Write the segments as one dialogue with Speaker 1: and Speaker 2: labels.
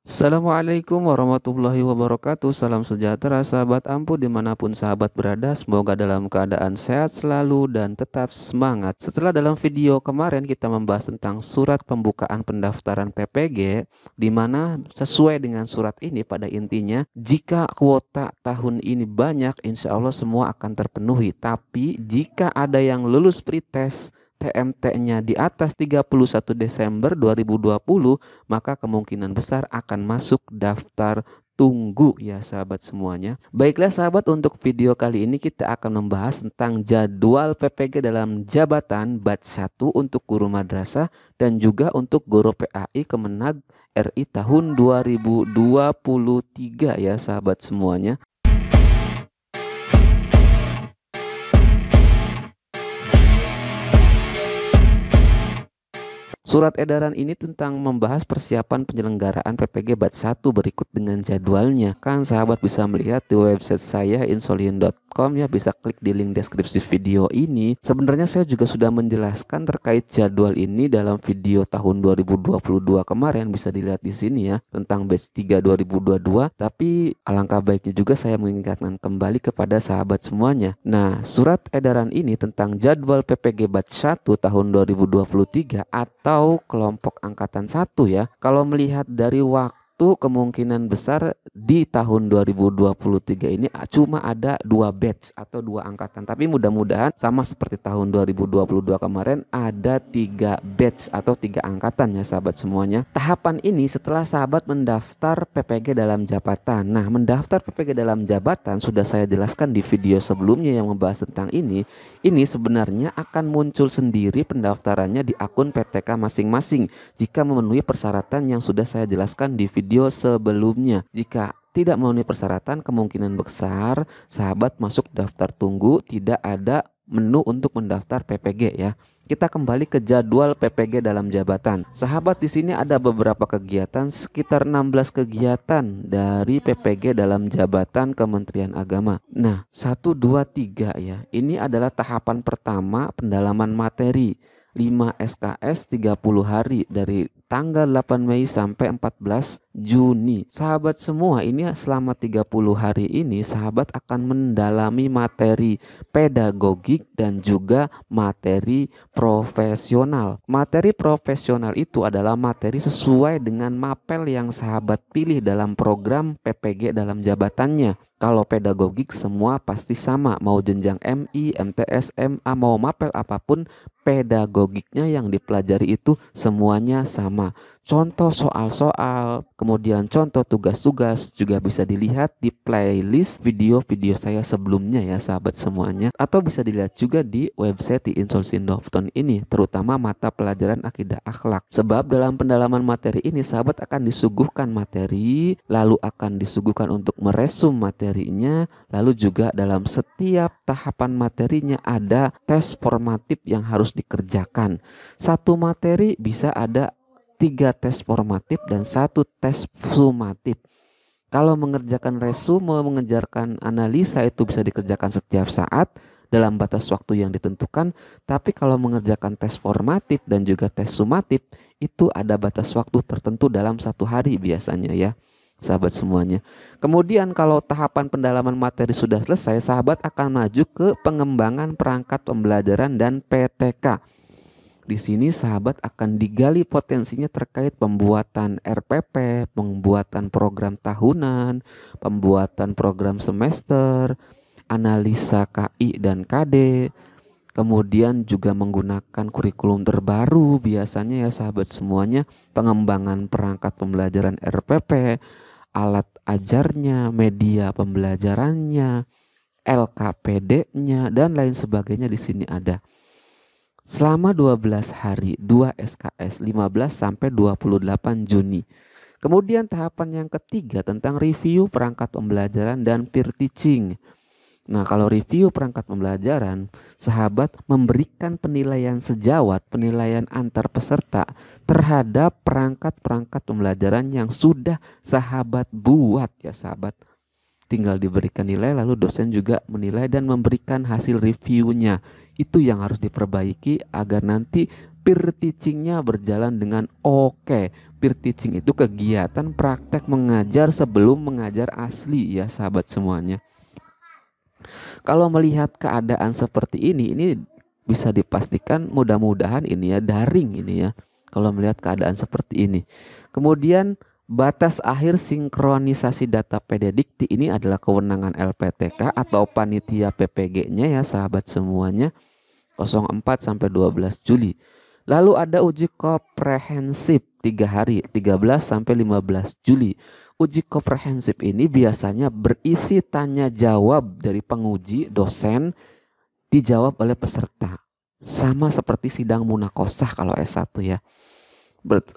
Speaker 1: Assalamualaikum warahmatullahi wabarakatuh. Salam sejahtera sahabat Ampuh dimanapun sahabat berada. Semoga dalam keadaan sehat selalu dan tetap semangat. Setelah dalam video kemarin kita membahas tentang surat pembukaan pendaftaran PPG, di mana sesuai dengan surat ini pada intinya jika kuota tahun ini banyak, insya Allah semua akan terpenuhi. Tapi jika ada yang lulus pretest TMT-nya di atas 31 Desember 2020, maka kemungkinan besar akan masuk daftar tunggu ya sahabat semuanya. Baiklah sahabat, untuk video kali ini kita akan membahas tentang jadwal PPG dalam jabatan batch 1 untuk guru madrasah dan juga untuk guru PAI Kemenag RI tahun 2023 ya sahabat semuanya. Surat edaran ini tentang membahas persiapan penyelenggaraan PPG batch 1 berikut dengan jadwalnya. Kan sahabat bisa melihat di website saya insolin.com ya, bisa klik di link deskripsi video ini. Sebenarnya saya juga sudah menjelaskan terkait jadwal ini dalam video tahun 2022 kemarin, bisa dilihat di sini ya, tentang batch 3 2022. Tapi alangkah baiknya juga saya mengingatkan kembali kepada sahabat semuanya. Nah, surat edaran ini tentang jadwal PPG batch 1 tahun 2023 atau kelompok angkatan 1 ya. Kalau melihat dari waktu, kemungkinan besar di tahun 2023 ini cuma ada 2 batch atau 2 angkatan. Tapi mudah-mudahan sama seperti tahun 2022 kemarin ada 3 batch atau 3 angkatan ya sahabat semuanya. Tahapan ini setelah sahabat mendaftar PPG dalam jabatan. Nah, mendaftar PPG dalam jabatan sudah saya jelaskan di video sebelumnya yang membahas tentang ini. Ini sebenarnya akan muncul sendiri pendaftarannya di akun PTK masing-masing jika memenuhi persyaratan yang sudah saya jelaskan di video sebelumnya. Jika tidak memenuhi persyaratan, kemungkinan besar sahabat masuk daftar tunggu, tidak ada menu untuk mendaftar PPG ya. Kita kembali ke jadwal PPG dalam jabatan. Sahabat, di sini ada beberapa kegiatan, sekitar 16 kegiatan dari PPG dalam jabatan Kementerian Agama. Nah, 1 2 3 ya. Ini adalah tahapan pertama pendalaman materi. 5 SKS 30 hari dari tanggal 8 Mei sampai 14 Juni. Sahabat semua, ini selama 30 hari ini sahabat akan mendalami materi pedagogik dan juga materi profesional. Materi profesional itu adalah materi sesuai dengan mapel yang sahabat pilih dalam program PPG dalam jabatannya. Kalau pedagogik semua pasti sama, mau jenjang MI, MTS, MA, mau mapel apapun, pedagogiknya yang dipelajari itu semuanya sama. Contoh soal-soal, kemudian contoh tugas-tugas juga bisa dilihat di playlist video-video saya sebelumnya ya sahabat semuanya. Atau bisa dilihat juga di website di insolsin.com ini, terutama mata pelajaran akidah akhlak. Sebab dalam pendalaman materi ini sahabat akan disuguhkan materi, lalu akan disuguhkan untuk meresum materinya, lalu juga dalam setiap tahapan materinya ada tes formatif yang harus dikerjakan. Satu materi bisa ada 3 tes formatif dan 1 tes sumatif. Kalau mengerjakan resume, mengerjakan analisa itu bisa dikerjakan setiap saat dalam batas waktu yang ditentukan. Tapi kalau mengerjakan tes formatif dan juga tes sumatif itu ada batas waktu tertentu dalam 1 hari biasanya ya sahabat semuanya. Kemudian kalau tahapan pendalaman materi sudah selesai, sahabat akan maju ke pengembangan perangkat pembelajaran dan PTK. Di sini sahabat akan digali potensinya terkait pembuatan RPP, pembuatan program tahunan, pembuatan program semester, analisa KI dan KD, kemudian juga menggunakan kurikulum terbaru biasanya ya sahabat semuanya, pengembangan perangkat pembelajaran RPP, alat ajarnya, media pembelajarannya, LKPD-nya dan lain sebagainya di sini ada. Selama 12 hari, 2 SKS 15 sampai 28 Juni. Kemudian tahapan yang ketiga tentang review perangkat pembelajaran dan peer teaching. Nah, kalau review perangkat pembelajaran, sahabat memberikan penilaian sejawat, penilaian antar peserta terhadap perangkat-perangkat pembelajaran yang sudah sahabat buat ya sahabat. Tinggal diberikan nilai, lalu dosen juga menilai dan memberikan hasil reviewnya. Itu yang harus diperbaiki agar nanti peer teachingnya berjalan dengan oke. Peer teaching itu kegiatan praktek mengajar sebelum mengajar asli ya sahabat semuanya. Kalau melihat keadaan seperti ini bisa dipastikan mudah-mudahan ini ya daring ini ya. Kalau melihat keadaan seperti ini. Kemudian batas akhir sinkronisasi data PDDikti ini adalah kewenangan LPTK atau panitia PPG-nya ya sahabat semuanya. 04 sampai 12 Juli. Lalu ada uji komprehensif 3 hari, 13 sampai 15 Juli. Uji komprehensif ini biasanya berisi tanya jawab dari penguji, dosen, dijawab oleh peserta. Sama seperti sidang munakosah kalau S1 ya.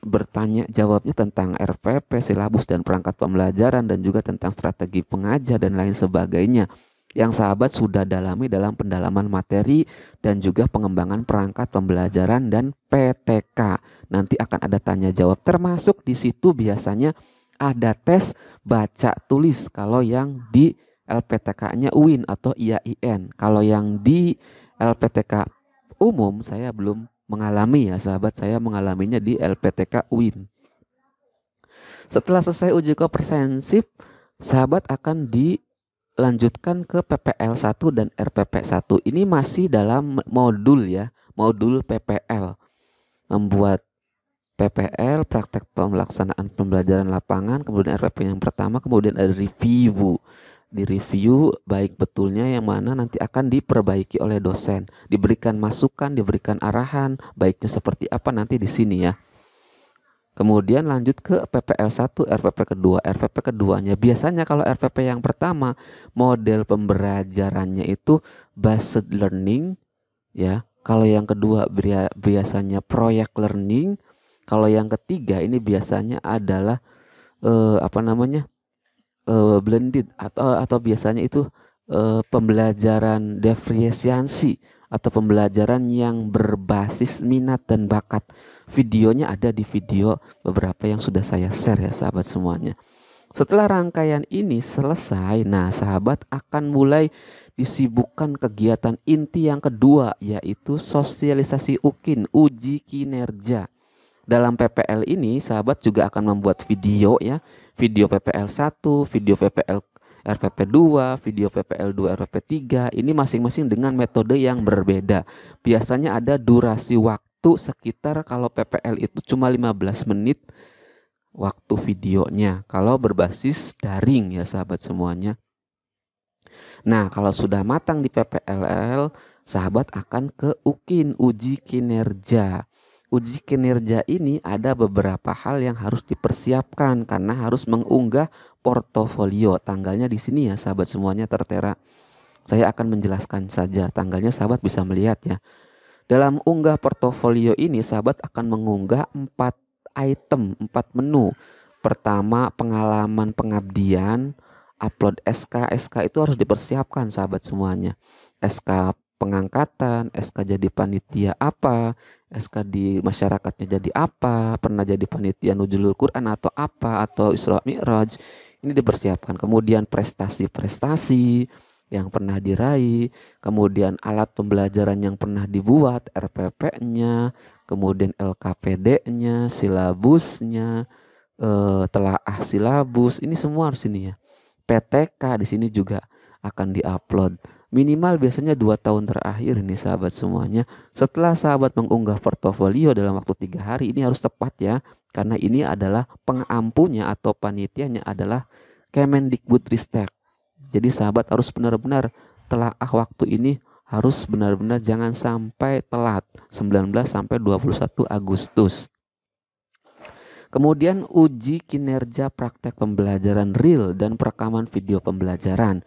Speaker 1: Bertanya jawabnya tentang RPP, silabus dan perangkat pembelajaran, dan juga tentang strategi pengajar dan lain sebagainya yang sahabat sudah dalami dalam pendalaman materi dan juga pengembangan perangkat pembelajaran dan PTK. Nanti akan ada tanya jawab, termasuk di situ biasanya ada tes baca tulis kalau yang di LPTK-nya UIN atau IAIN. Kalau yang di LPTK umum saya belum mengalami ya sahabat, saya mengalaminya di LPTK UIN. Setelah selesai uji komprehensif, sahabat akan dilanjutkan ke PPL 1 dan RPP 1. Ini masih dalam modul ya, modul PPL. Membuat PPL, praktek pelaksanaan pembelajaran lapangan, kemudian RPP yang pertama, kemudian ada review. Di review baik betulnya yang mana nanti akan diperbaiki oleh dosen, diberikan masukan, diberikan arahan, baiknya seperti apa nanti di sini ya. Kemudian lanjut ke PPL 1, RPP kedua. RPP keduanya biasanya kalau RPP yang pertama model pembelajarannya itu based learning ya. Kalau yang kedua biasanya proyek learning. Kalau yang ketiga ini biasanya adalah blended atau biasanya itu pembelajaran diferensiasi atau pembelajaran yang berbasis minat dan bakat. Videonya ada di video beberapa yang sudah saya share ya sahabat semuanya. Setelah rangkaian ini selesai, nah sahabat akan mulai disibukkan kegiatan inti yang kedua, yaitu sosialisasi UKIN, uji kinerja. Dalam PPL ini sahabat juga akan membuat video ya, video PPL 1, video PPL RPP 2, video PPL 2, RPP 3. Ini masing-masing dengan metode yang berbeda. Biasanya ada durasi waktu sekitar, kalau PPL itu cuma 15 menit waktu videonya, kalau berbasis daring ya sahabat semuanya. Nah, kalau sudah matang di PPLL, sahabat akan ke UKIN, uji kinerja. Uji kinerja ini ada beberapa hal yang harus dipersiapkan karena harus mengunggah portofolio. Tanggalnya di sini ya sahabat semuanya tertera. Saya akan menjelaskan saja tanggalnya, sahabat bisa melihat ya. Dalam unggah portofolio ini sahabat akan mengunggah 4 item, 4 menu. Pertama, pengalaman pengabdian, upload SK. SK itu harus dipersiapkan sahabat semuanya. SK pengangkatan, SK jadi panitia apa, SK di masyarakatnya jadi apa, pernah jadi panitia Nuzulul Quran atau apa, atau Isra Mi'raj. Ini dipersiapkan. Kemudian prestasi-prestasi yang pernah diraih, kemudian alat pembelajaran yang pernah dibuat, RPP-nya, kemudian LKPD-nya, silabusnya, telaah silabus, ini semua harus ini ya. PTK di sini juga akan diupload. Minimal biasanya 2 tahun terakhir ini sahabat semuanya. Setelah sahabat mengunggah portofolio dalam waktu 3 hari, ini harus tepat ya. Karena ini adalah pengampunya atau panitianya adalah Kemendikbudristek. Jadi sahabat harus benar-benar telaah waktu ini, harus benar-benar jangan sampai telat. 19 sampai 21 Agustus. Kemudian uji kinerja praktek pembelajaran real dan perekaman video pembelajaran.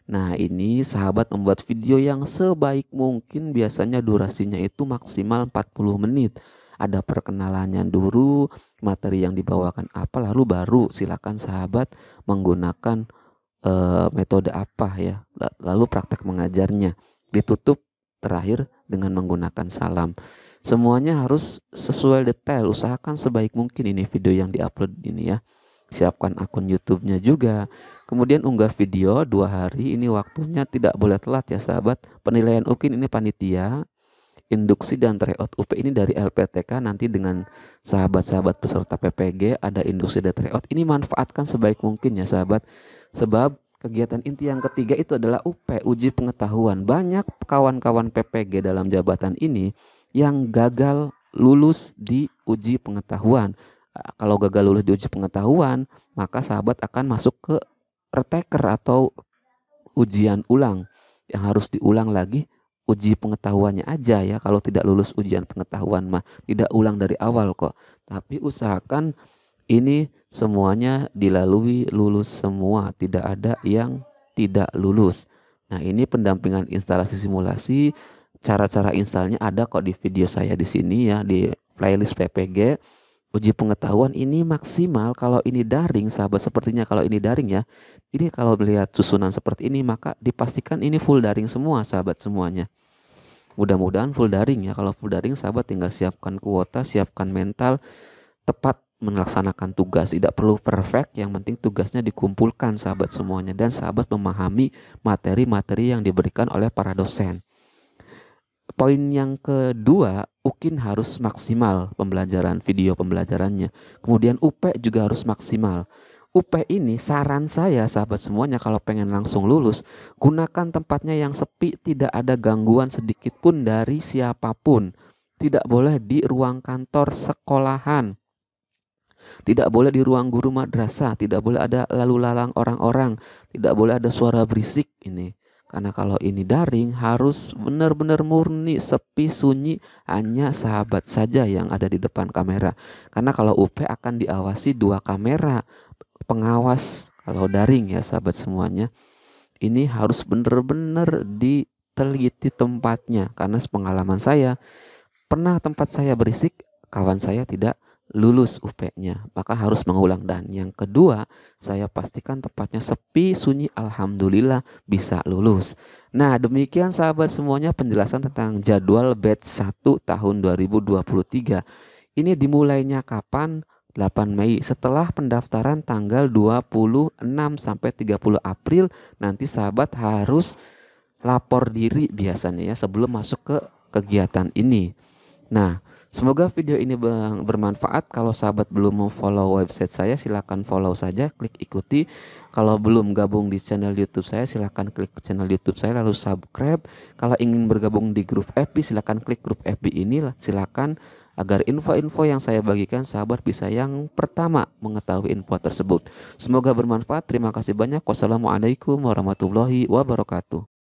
Speaker 1: Nah, ini sahabat membuat video yang sebaik mungkin, biasanya durasinya itu maksimal 40 menit. Ada perkenalannya dulu, materi yang dibawakan apa, lalu baru silakan sahabat menggunakan metode apa ya, lalu praktek mengajarnya. Ditutup terakhir dengan menggunakan salam. Semuanya harus sesuai detail, usahakan sebaik mungkin ini video yang diupload ini ya. Siapkan akun YouTube-nya juga. Kemudian unggah video 2 hari, ini waktunya tidak boleh telat ya sahabat. Penilaian UKIN ini panitia. induksi dan tryout UP ini dari LPTK. Nanti dengan sahabat-sahabat peserta PPG ada induksi dan tryout. Ini manfaatkan sebaik mungkin ya sahabat. Sebab kegiatan inti yang ketiga itu adalah UP, uji pengetahuan. Banyak kawan-kawan PPG dalam jabatan ini yang gagal lulus di uji pengetahuan. Kalau gagal lulus di uji pengetahuan, maka sahabat akan masuk ke retaker atau ujian ulang yang harus diulang lagi uji pengetahuannya aja ya. Kalau tidak lulus ujian pengetahuan mah tidak ulang dari awal kok. Tapi usahakan ini semuanya dilalui, lulus semua, tidak ada yang tidak lulus. Nah, ini pendampingan instalasi simulasi. Cara-cara installnya ada kok di video saya di sini ya, di playlist PPG. Uji pengetahuan ini maksimal kalau ini daring, sahabat, sepertinya kalau ini daring ya. Ini kalau melihat susunan seperti ini maka dipastikan ini full daring semua sahabat semuanya. Mudah-mudahan full daring ya. Kalau full daring sahabat tinggal siapkan kuota, siapkan mental, tepat melaksanakan tugas. Tidak perlu perfect, yang penting tugasnya dikumpulkan sahabat semuanya. Dan sahabat memahami materi-materi yang diberikan oleh para dosen. Poin yang kedua, UKIN harus maksimal pembelajaran video pembelajarannya. Kemudian UP juga harus maksimal. UP ini saran saya sahabat semuanya kalau pengen langsung lulus, gunakan tempatnya yang sepi, tidak ada gangguan sedikit pun dari siapapun. Tidak boleh di ruang kantor sekolahan. Tidak boleh di ruang guru madrasah, tidak boleh ada lalu lalang orang-orang, tidak boleh ada suara berisik ini. Karena kalau ini daring harus benar-benar murni, sepi, sunyi, hanya sahabat saja yang ada di depan kamera. Karena kalau UP akan diawasi 2 kamera pengawas kalau daring ya sahabat semuanya. Ini harus benar-benar diteliti tempatnya. Karena sepengalaman saya, pernah tempat saya berisik, kawan saya tidak lulus UP-nya, maka harus mengulang. Dan yang kedua, saya pastikan tempatnya sepi, sunyi, alhamdulillah bisa lulus. Nah, demikian sahabat semuanya penjelasan tentang jadwal batch 1 tahun 2023. Ini dimulainya kapan? 8 Mei. Setelah pendaftaran tanggal 26 sampai 30 April, nanti sahabat harus lapor diri biasanya ya sebelum masuk ke kegiatan ini. Nah, semoga video ini bermanfaat. Kalau sahabat belum mau follow website saya, silakan follow saja, klik ikuti. Kalau belum gabung di channel YouTube saya, silakan klik channel YouTube saya lalu subscribe. Kalau ingin bergabung di grup FB, silakan klik grup FB ini, silakan, agar info-info yang saya bagikan sahabat bisa yang pertama mengetahui info tersebut. Semoga bermanfaat. Terima kasih banyak. Wassalamualaikum warahmatullahi wabarakatuh.